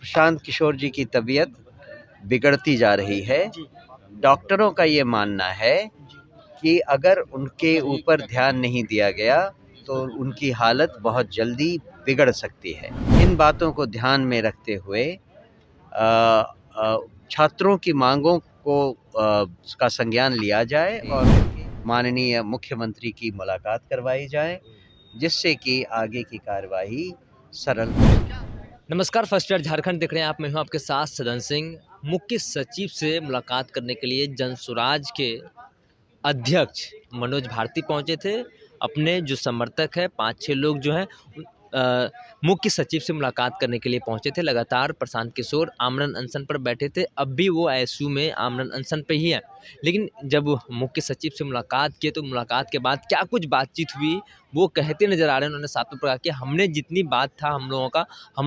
प्रशांत किशोर जी की तबीयत बिगड़ती जा रही है। डॉक्टरों का ये मानना है कि अगर उनके ऊपर ध्यान नहीं दिया गया तो उनकी हालत बहुत जल्दी बिगड़ सकती है। इन बातों को ध्यान में रखते हुए छात्रों की मांगों को का संज्ञान लिया जाए और माननीय मुख्यमंत्री की मुलाकात करवाई जाए, जिससे कि आगे की कार्यवाही सरल हो। नमस्कार, फर्स्ट ईयर झारखंड देख रहे हैं आप। मैं हूं आपके साथ सदन सिंह। मुख्य सचिव से मुलाकात करने के लिए जनसुराज के अध्यक्ष मनोज भारती पहुंचे थे। अपने जो समर्थक है 5-6 लोग जो हैं मुख्य सचिव से मुलाकात करने के लिए पहुंचे थे। लगातार प्रशांत किशोर आमरण अनशन पर बैठे थे। अब भी वो आईसीयू में आमरण अनशन पे ही हैं। लेकिन जब मुख्य सचिव से मुलाकात किए तो मुलाकात के बाद क्या कुछ बातचीत हुई वो कहते नजर आ रहे हैं। उन्होंने साफ तौर पर कहा कि हमने जितनी बात था हम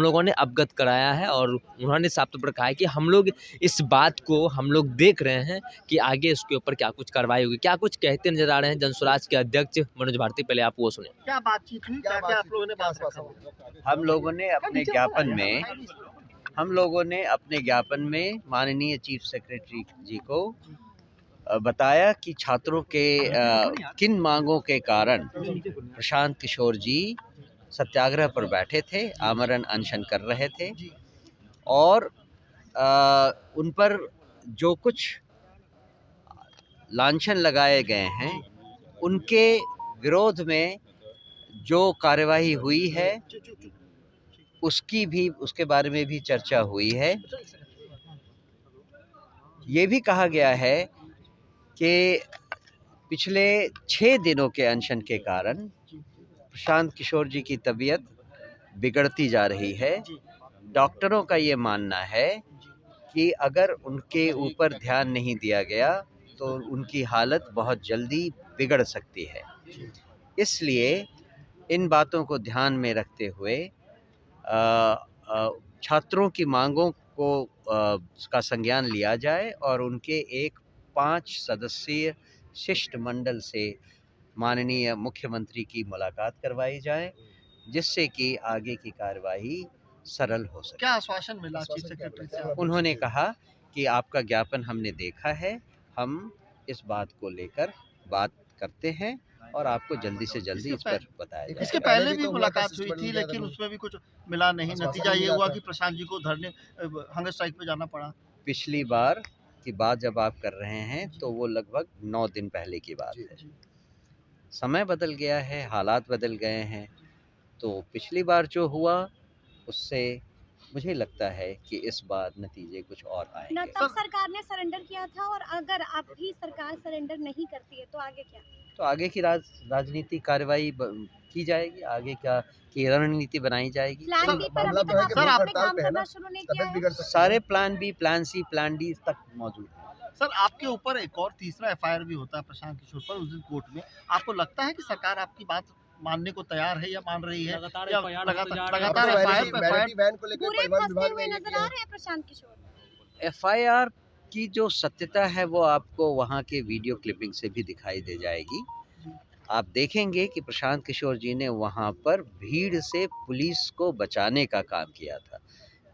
लोगों ने अवगत कराया है और उन्होंने साफ तौर पर कहा है कि हम लोग इस बात को हम लोग देख रहे हैं कि आगे इसके ऊपर क्या कुछ कार्रवाई होगी। क्या कुछ कहते नजर आ रहे हैं जनसुराज के अध्यक्ष मनोज भारती। पहले आप वो सुने। क्या बातचीत हुई, क्या क्या आप लोगों ने बात रखा? हम लोगों ने अपने ज्ञापन में माननीय चीफ सेक्रेटरी जी को बताया कि छात्रों के किन मांगों के कारण प्रशांत किशोर जी सत्याग्रह पर बैठे थे, आमरण अनशन कर रहे थे और उन पर जो कुछ लांछन लगाए गए हैं उनके विरोध में जो कार्यवाही हुई है उसके बारे में भी चर्चा हुई है। ये भी कहा गया है कि पिछले 6 दिनों के अनशन के कारण प्रशांत किशोर जी की तबीयत बिगड़ती जा रही है। डॉक्टरों का ये मानना है कि अगर उनके ऊपर ध्यान नहीं दिया गया तो उनकी हालत बहुत जल्दी बिगड़ सकती है। इसलिए इन बातों को ध्यान में रखते हुए छात्रों की मांगों को का संज्ञान लिया जाए और उनके एक 5 सदस्यीय शिष्टमंडल से माननीय मुख्यमंत्री की मुलाकात करवाई जाए, जिससे कि आगे की कार्यवाही सरल हो सके। क्या आश्वासन मिला चीफ सेक्रेटरी से? उन्होंने कहा कि आपका ज्ञापन हमने देखा है, हम इस बात को लेकर बात करते हैं और आपको जल्दी से जल्दी इस पर बताया जाए। इसके पहले भी मुलाकात हुई थी लेकिन उसमें भी कुछ मिला नहीं। नतीजा ये हुआ कि प्रशांत जी को हंगर स्ट्राइक पे जाना पड़ा। पिछली बार की बात जब आप कर रहे हैं तो वो लगभग 9 दिन पहले की बात है। समय बदल गया है, हालात बदल गए हैं, तो पिछली बार जो हुआ उससे मुझे लगता है कि इस बार नतीजे कुछ और आएंगे। तब सरकार ने सरेंडर किया था और अगर अब भी सरकार सरेंडर नहीं करती है तो आगे क्या? तो आगे की राजनीतिक कार्रवाई की जाएगी, आगे क्या की रणनीति बनाई जाएगी। प्लान बी पर अभी तक आपने काम करना शुरू नहीं किया है? सारे plan B, plan C, plan D तक मौजूद है। सर, आपके ऊपर एक और तीसरा एफआईआर भी होता है प्रशांत किशोर पर उस दिन कोर्ट में। आपको लगता है कि सरकार आपकी बात मानने को तैयार है या मान रही है? लगातार एफआईआर को लेकर परिवहन विभाग में नजर आ रहे हैं प्रशांत किशोर। एफआईआर की जो सत्यता है वो आपको वहाँ के वीडियो क्लिपिंग से भी दिखाई दे जाएगी। आप देखेंगे कि प्रशांत किशोर जी ने वहाँ पर भीड़ से पुलिस को बचाने का काम किया था,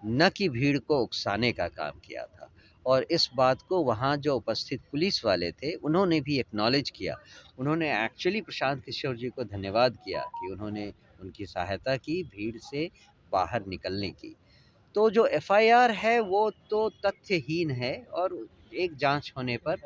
न कि भीड़ को उकसाने का काम किया था। और इस बात को वहाँ जो उपस्थित पुलिस वाले थे उन्होंने भी एक्नॉलेज किया। उन्होंने एक्चुअली प्रशांत किशोर जी को धन्यवाद किया कि उन्होंने उनकी सहायता की भीड़ से बाहर निकलने की। तो जो एफआईआर है वो तो तथ्यहीन है और एक जांच होने पर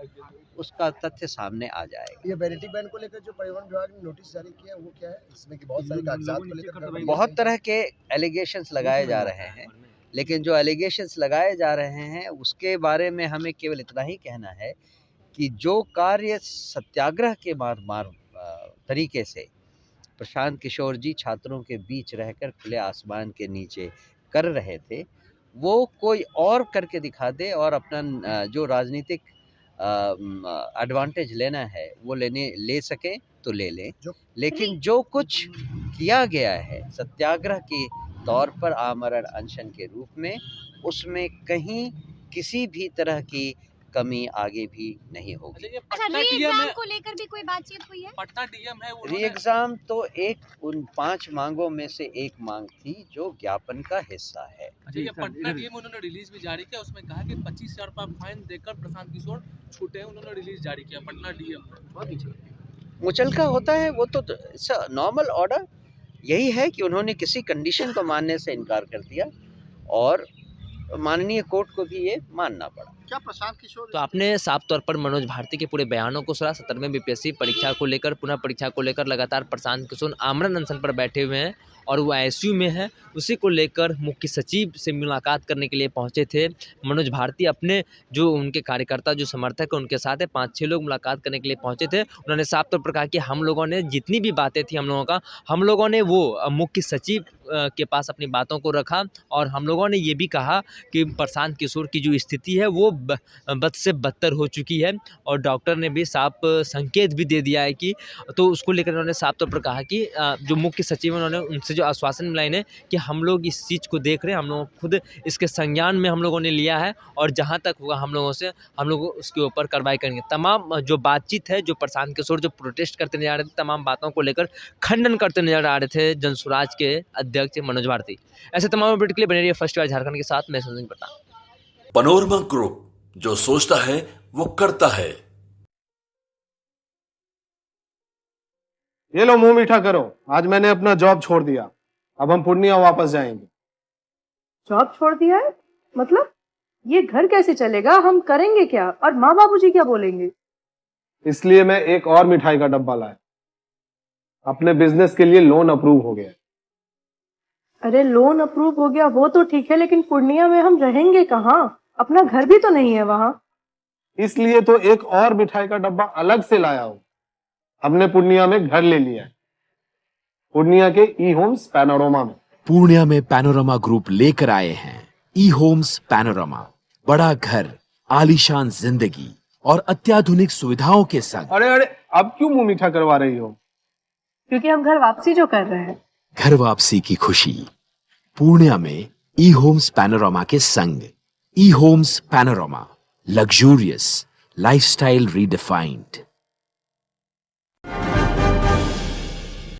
उसका तथ्य सामने आ जाएगा। ये वैनिटी बैन को लेकर जो परिवहन विभाग ने नोटिस जारी किया वो क्या है? इसमें कि बहुत सारे कागजात को लेकर बहुत तरह के एलिगेशंस लगाए जा रहे हैं, लेकिन जो एलिगेशंस लगाए जा रहे हैं उसके बारे में हमें केवल इतना ही कहना है कि जो कार्य सत्याग्रह के तरीके से प्रशांत किशोर जी छात्रों के बीच रहकर खुले आसमान के नीचे कर रहे थे वो कोई और करके दिखा दे और अपना जो राजनीतिक एडवांटेज लेना है वो ले सके तो ले लें। लेकिन जो कुछ किया गया है सत्याग्रह के तौर पर आमरण अनशन के रूप में, उसमें कहीं किसी भी तरह की कमी आगे भी नहीं होगी। अच्छा, री एग्जाम को लेकर भी कोई बातचीत हुई है? पटना डीएम है री एग्ज़ाम तो एक उन 5 मांगों में से एक मांग थी जो ज्ञापन का हिस्सा है। अच्छा, ये पटना डीएम उन्होंने रिलीज भी जारी किया, उसमें कहा कि 25,000 रुपया फाइन देकर प्रशांत किशोर छूटे हैं, उन्होंने रिलीज जारी किया पटना डीएम। मुचलका होता है वो तो नॉर्मल ऑर्डर यही है कि उन्होंने किसी कंडीशन को मानने से इनकार कर दिया और माननीय कोर्ट को भी ये मानना पड़ा। क्या प्रशांत किशोर तो आपने साफ तौर पर मनोज भारती के पूरे बयानों को सुना। 17वें बीपीएससी परीक्षा को लेकर, पुनः परीक्षा को लेकर लगातार प्रशांत किशोर आमरण अनशन पर बैठे हुए हैं और वो आईसीयू में है। उसी को लेकर मुख्य सचिव से मुलाकात करने के लिए पहुंचे थे मनोज भारती। अपने जो उनके कार्यकर्ता, जो समर्थक हैं, उनके साथ 5-6 लोग मुलाकात करने के लिए पहुंचे थे। उन्होंने साफ तौर पर कहा कि हम लोगों ने जितनी भी बातें थी हम लोगों ने वो मुख्य सचिव के पास अपनी बातों को रखा और हम लोगों ने ये भी कहा कि प्रशांत किशोर की जो स्थिति है वो बद से बदतर हो चुकी है और डॉक्टर ने भी साफ संकेत भी दे दिया है कि, तो उसको लेकर उन्होंने साफ तौर पर कहा कि जो मुख्य सचिव हैं उन्होंने उनसे जो आश्वासन मिलाए हैं कि हम लोग इस चीज़ को देख रहे हैं, हम लोग खुद इसके संज्ञान में हम लोगों ने लिया है और जहाँ तक होगा हम लोग उसके ऊपर कार्रवाई करेंगे। तमाम जो बातचीत है, जो प्रशांत किशोर जो प्रोटेस्ट करते नजर आ रहे थे, तमाम बातों को लेकर खंडन करते नजर आ रहे थे जनसुराज के अध्यक्ष मनोज भारती। ऐसे तमाम अपडेट के लिए बने रहिए फर्स्ट बार झारखंड के साथ। मैं संजय पटना। पनोरमा ग्रुप, जो सोचता है वो करता है। ये लो मुंह मीठा करो, आज मैंने अपना जॉब छोड़ दिया, अब हम पूर्णिया वापस जाएंगे। जॉब छोड़ दिया है? मतलब ये घर कैसे चलेगा? हम करेंगे क्या और माँ बाबूजी क्या बोलेंगे? इसलिए मैं एक और मिठाई का डब्बा लाया। अपने बिजनेस के लिए लोन अप्रूव हो गया। अरे लोन अप्रूव हो गया वो तो ठीक है, लेकिन पूर्णिया में हम रहेंगे कहाँ? अपना घर भी तो नहीं है वहाँ। इसलिए तो एक और मिठाई का डब्बा अलग से लाया हूँ। हमने पूर्णिया में घर ले लिया है, पूर्णिया के ई होम्स पैनोरमा में। पूर्णिया में पैनोरमा ग्रुप लेकर आए हैं ई होम्स पैनोरमा। बड़ा घर, आलीशान जिंदगी और अत्याधुनिक सुविधाओं के संग। अरे अब क्यों मुंह मीठा करवा रही हो? क्योंकि हम घर वापसी जो कर रहे हैं। घर वापसी की खुशी पूर्णिया में ई होम्स पैनोरमा के संग। E Homes Panorama, luxurious lifestyle redefined.